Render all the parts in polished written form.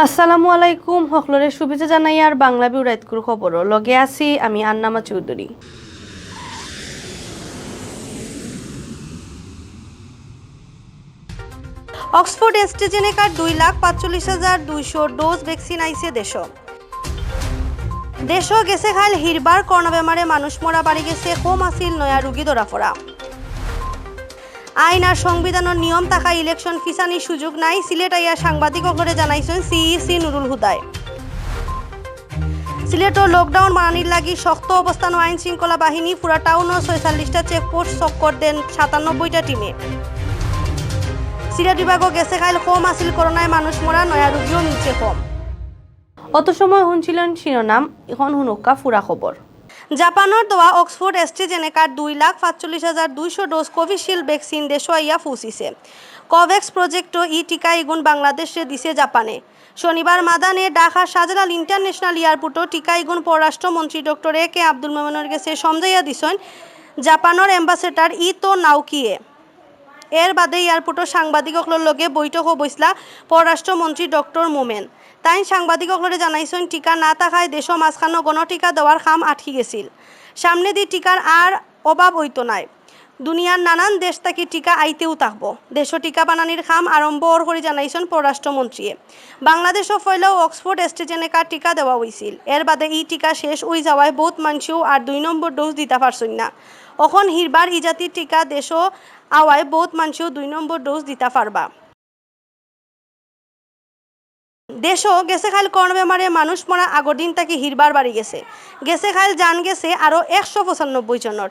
আসসালামু আলাইকুম সকলরে শুভেচ্ছা জানাই আর বাংলাভিউ রাইতকুর খবর লগে আছি আমি আন্নামা চৌধুরী। অক্সফোর্ড এস্ট্রাজেনেকার 2,45,200 ডোজ ভ্যাকসিন আইছে দেশ গেছে খাল হিরবার করোনা বেমারে মানুষ মরা বাড়ি গেছে কম আসিল নয়া রোগী ধরা পড়া। আইন আর সংবিধানের নিয়ম থাকা ইলেকশন ফিসানির সুযোগ নাই সিলেট আইয়া সাংবাদিকসকলে জানাইছেন সিইসি নুরুল হুদায়। সিলেটর লকডাউন মানানির লাগি শক্ত অবস্থান আইন শৃঙ্খলা বাহিনী পুরা টাউনও 46টা চেকপোস্ট চক্কর দেন 97টা টিমে। সিলেট বিভাগও গেছে খাইল কম আসিল করোনায় মানুষ মরা নয়া রোগীও মিলছে কম। অত সময় শুনছিলেন শিরোনাম, এখন হুনুকা ফুরা খবর। জাপানের দেওয়া অক্সফোর্ড এস্ট্রাজেনেকার 2,45,200 ডোজ কোভিশিল্ড ভ্যাকসিন দেশে আইয়া পৌঁছিছে। কোভ্যাক্স প্রজেক্টও টিকা ইগুন বাংলাদেশে দিছে জাপানে। শনিবার মাদানে ঢাকা শাহজালাল ইন্টারন্যাশনাল এয়ারপোর্টও টিকা ইগুন পররাষ্ট্রমন্ত্রী ডক্টর এ.কে আব্দুল মোমেনের কাছে সমঝাইয়া দিছেন জাপানের অ্যাম্বাসেডর ইতো নাওকিয়ে। এর বাদে এয়ারপোর্টের সাংবাদিকসকলের লগে বৈঠকও বসলা পররাষ্ট্রমন্ত্রী ডক্টর মোমেন। তাই সাংবাদিকসকলে জানাইছেন টিকা না থাকায় দেশ মাঝখানো গণটিকা দেওয়ার কাম আটকি গেছিল। সামনে দিয়ে টিকার আর অভাব হইতো নাই। দুনিয়ার নানান দেশ থেকে টিকা আইতেও থাকব। দেশ টিকা বানানির কাম আরম্ভ করে জানাইছেন পররাষ্ট্রমন্ত্রী। বাংলাদেশও ফয়লেও অক্সফোর্ড এস্ট্রাজেনেকার টিকা দেওয়া হয়েছিল। এর বাদে টিকা শেষ হয়ে যাওয়ায় বহুত মানুষও আর 2 নম্বর ডোজ দিতে পারছেন না। এখন হিরবার ইজাতির টিকা দেশও আওয়ায় বহুত মানুষও 2 নম্বর ডোজ দিতে পারবা। দেশও গেছে খাইল করোনা বেমারে মানুষ মরা আগর দিন থেকে হিরবার বাড়ি গেছে খাইল জান গেছে আরও 195 জনের।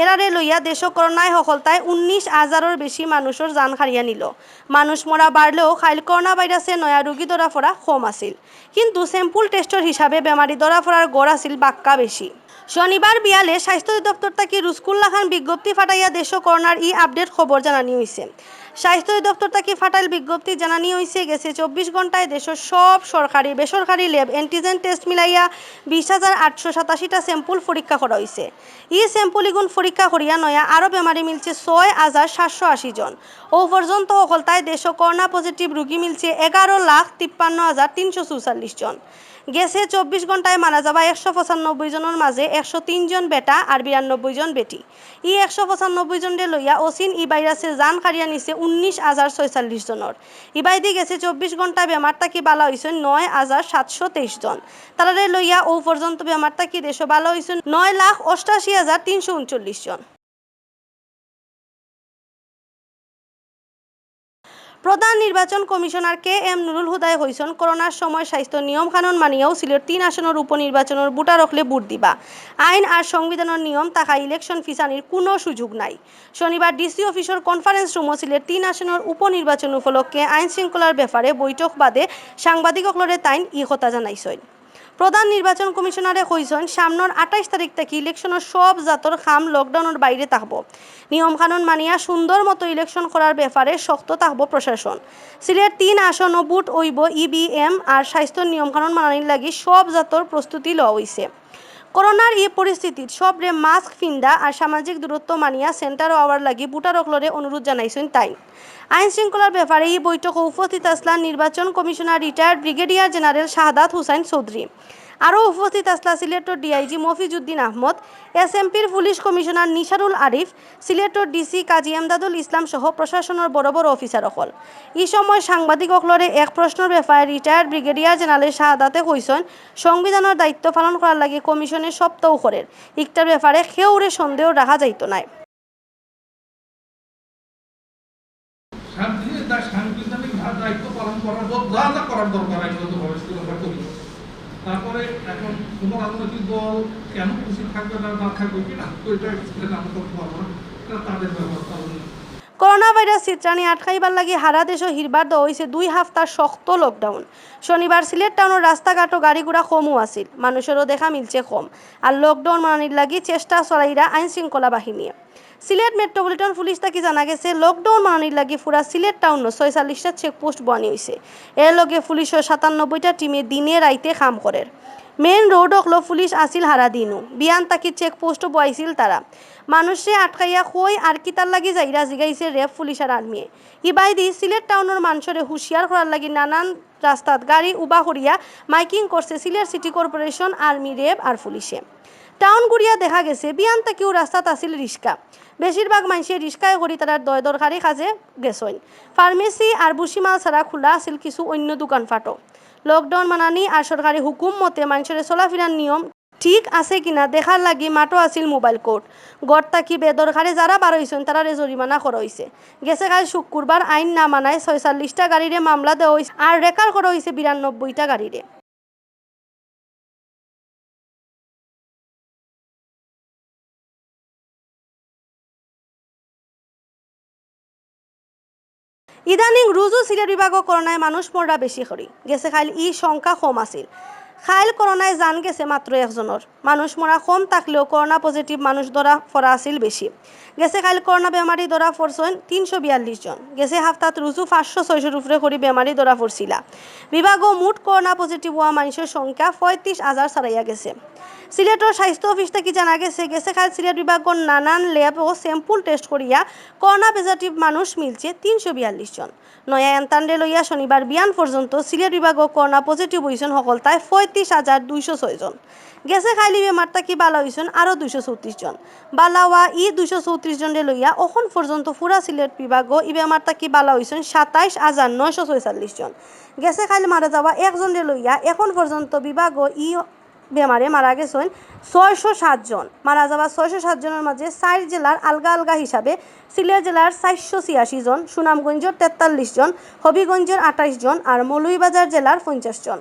এরারে লইয়া দেশ করোনায় সফলতায় 19,000-এর বেশি মানুষের জান হারিয়া নিল। মানুষ মরা বাড়লেও খাইল করোনা ভাইরাসে নয়া রোগী ধরা পড়া কম আছিল, কিন্তু স্যাম্পল টেস্টের হিসাবে বেমারি ধরা পড়ার গড় আছিল বাক্কা বেশি। শনিবার বিয়ালে স্বাস্থ্য দপ্তর থেকে রুসকুল্লা খান বিজ্ঞপ্তি ফাটাইয়া দেশ করোনার আপডেট খবর জানানি হয়েছে। স্বাস্থ্য দপ্তর থেকে ফাটাইল বিজ্ঞপ্তি জানানি হয়েছে গেছে 24 ঘন্টায় দেশের সব সরকারি বেসরকারি ল্যাব অ্যান্টিজেন টেস্ট মিলাইয়া 20,887টা স্যাম্পল পরীক্ষা করা হয়েছে। স্যাম্পল ইগুন পরীক্ষা করিয়া নয়া আরও বেমারি মিলছে 6,780 জন। ও পর্যন্ত সফলতায় দেশ করোনা পজিটিভ রোগী মিলছে 11,53,344 জন। গেছে 24 ঘন্টায় মারা যাওয়া 195 জনের মাঝে 103 জন বেটা আর 92 জন বেটি। 195 জনের লইয়া অসিন ভাইরাসে জান হারিয়া নিছে 19,046 জনের। ইবাইদি গেছে 24 ঘন্টায় বেমার থাকি বালা হয়েছে 9,723 জন। তারারে লইয়া ও পর্যন্ত বেমার থাকি দেশ বালা হয়েছে 9,88,339 জন। প্রধান নির্বাচন কমিশনার কে.এম. নুরুল হুদায় হইছেন করোনার সময় স্বাস্থ্য নিয়ম কানুন মানিয়াও সিলেট 3 আসনের উপনির্বাচনের ভোটার হকলে ভোট দিবা। আইন আর সংবিধানের নিয়ম থাকা ইলেকশন ফিসানির কোনো সুযোগ নাই। শনিবার ডিসি অফিসের কনফারেন্স রুমও সিলেট 3 আসনের উপনির্বাচন উপলক্ষে আইন শৃঙ্খলার ব্যাপারে বৈঠক বাদে সাংবাদিকসকলে তাইন কথা জানাইছেন। প্রধান নির্বাচন কমিশনারে কইছেন সামনের 28 তারিখ থেকে ইলেকশনের সব জাতর খাম লকডাউনের বাইরে থাকব। নিয়ম কানুন মানিয়া সুন্দর মতো ইলেকশন করার ব্যাপারে শক্ত থাকব প্রশাসন। সিলেট 3 আসন ভোট হইব ইভিএম আর স্বাস্থ্য নিয়ম কানুন মানানির লাগি সব জাতর প্রস্তুতি লওয়া হইছে। করোনার এই পরিস্থিতিত সবরে মাস্ক ফিন্দা আর সামাজিক দূরত্ব মানিয়া সেন্টার হওয়ার লাগি ভোটার হকলরে অনুরোধ জানাইছেন তাই। আইন শৃঙ্খলার ব্যাপারে এই বৈঠকে উপস্থিত আসলা নির্বাচন commissioner retired brigadier general Shahadat Hussain Chowdhury. আরও উপস্থিত আসলা সিলেটের ডিআইজি মফিজউদ্দিন আহমদ, এসএমপির পুলিশ কমিশনার নিসারুল আরিফ, সিলেটের ডিসি কাজী এমদাদুল ইসলাম সহ প্রশাসনের বড় বড় অফিসার হল। এই সময় সাংবাদিকসকলরে এক প্রশ্নের ব্যাপারে রিটায়ার্ড ব্রিগেডিয়ার জেনারেল শাহাদাতে কইছেন সংবিধানের দায়িত্ব পালন করার লাগে কমিশনের সপ্তাহ করের ইকটার ব্যাপারে কেউরে সন্দেহ রাখা যাইত নাই। সাংবিধানিক দায়িত্ব পালন করার যা যা করার দরকার তারপরে এখন কোনো রাজনৈতিক দল কেন খুশি থাকবে না থাকবে কিনা ওইটা এক্সপ্লেন আমরা করতে পারবো না, তাদের ব্যবস্থা। করোনা ভাইরাস চিত্রানি আটকাইবার লাগি হারা দেশ হিরবার দেওয়া হয়েছে 2 হাফতার শক্ত লকডাউন। শনিবার সিলেট টাউনের রাস্তাঘাট ও গাড়ি ঘোড়া কমও আছিল, মানুষেরও দেখা মিলছে কম। আর লকডাউন মানানির লাগি চেষ্টা চলাইরা আইন শৃঙ্খলা বাহিনী। সিলেট মেট্রোপলিটন পুলিশ তাকে জানা গেছে লকডাউন মানানির লাগি পুরা সিলেট টাউন 46টা চেকপোস্ট বানি হয়েছে। এর লগে পুলিশের 97টা টিমে দিনে রাইতে কাম করে। মেন রোড হকলো পুলিশ আসিল হারা দিনও বিয়ান তাকি চেকপোস্টও বয়াইছিল তারা। মানুষে আটকাইয়া কই আর কিতার লাগি যাইরা জিগাইছে রেপ পুলিশ আর আর্মিয়ে ইবাইদি সিলেট টাউনের মানুষরে হুঁশিয়ার করার লাগি নানান রাস্তাত গাড়ি উবা করিয়া মাইকিং করছে Sylhet city corporation army RAB আর পুলিশে টাউন ঘুরিয়া দেখা গেছে বিয়ান তাকেও রাস্তাত আসিল রিক্সা বেশিরভাগ মানুষের রিক্সায় করি তারা দরকারি কাজে গেছেন ফার্মেসি আর বুসিমাল ছাড়া খোলা আছিল কিছু অন্য দোকানপাটও লকডাউন মানানি আর সরকারি হুকুম মতে মানুষের চলাফেরার নিয়ম ঠিক আছে কিনা দেখার লাগি মাটো আছিল মোবাইল কোর্ট গড় তাকি বেদরকারে যারা বার হয়েছেন তারা জরিমানা করা হয়েছে গেছে কাল শুক্রবার আইন না মানায় 46টা গাড়িরে মামলা দেওয়া হয়েছে আর রেকর্ড করা হয়েছে 92টা গাড়িরে ইদানিং রুজু সিলেট বিভাগ করোনায় মানুষ মরা বেশি করি গেছে খাইল ই সংখ্যা কম আছিল খাইল করোনায় জান গেছে মাত্র একজনের মানুষ মরা কম থাকলেও করোনা পজিটিভ মানুষ ধরা পড়া আছিল বেশি গেছে খাইল করোনা বেমারি ধরা পড়ছেন 342 জন গেছে হাফতাত রুজু 500-600 উপরে করি বেমারি ধরা পড়ছিলা বিভাগ মোট করোনা পজিটিভ হওয়া মানুষের সংখ্যা 35,000 ছাড়াইয়া গেছে সিলেটের স্বাস্থ্য অফিস থেকে জানা গেছে খাইল সিলেট বিভাগের নানান ল্যাব ও স্যাম্পল টেস্ট করিয়া করোনা পজিটিভ মানুষ মিলছে 342 জন নয়া এন্তান্ডে লইয়া শনিবার বিয়ান পর্যন্ত সিলেট বিভাগও করোনা পজিটিভ হয়েছেন সকল তাই 35,206 জন গেছে খাইলি বেমার তাকি বালা হয়েছেন আরও 234 জন বালাওয়া 234 জনের লইয়া এখন পর্যন্ত পুরা সিলেট বিভাগও ই বেমার তাকি বালা হয়েছেন 27,946 জন গেছে খাইলি মারা যাওয়া একজনের লইয়া এখন পর্যন্ত বিভাগও বেমারে মারা গেছেন 607 জন মারা যাওয়া 607 জনের মাঝে 4 জেলার আলগা আলগা হিসাবে সিলেট জেলার 486 জন সুনামগঞ্জের 43 জন হবিগঞ্জের 28 জন আর মৌলভীবাজার জেলার 50 জন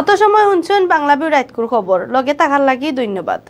অত সময় শুনছেন বাংলাভিউ রাইতকুর খবর লগে থাকার লাগি ধন্যবাদ।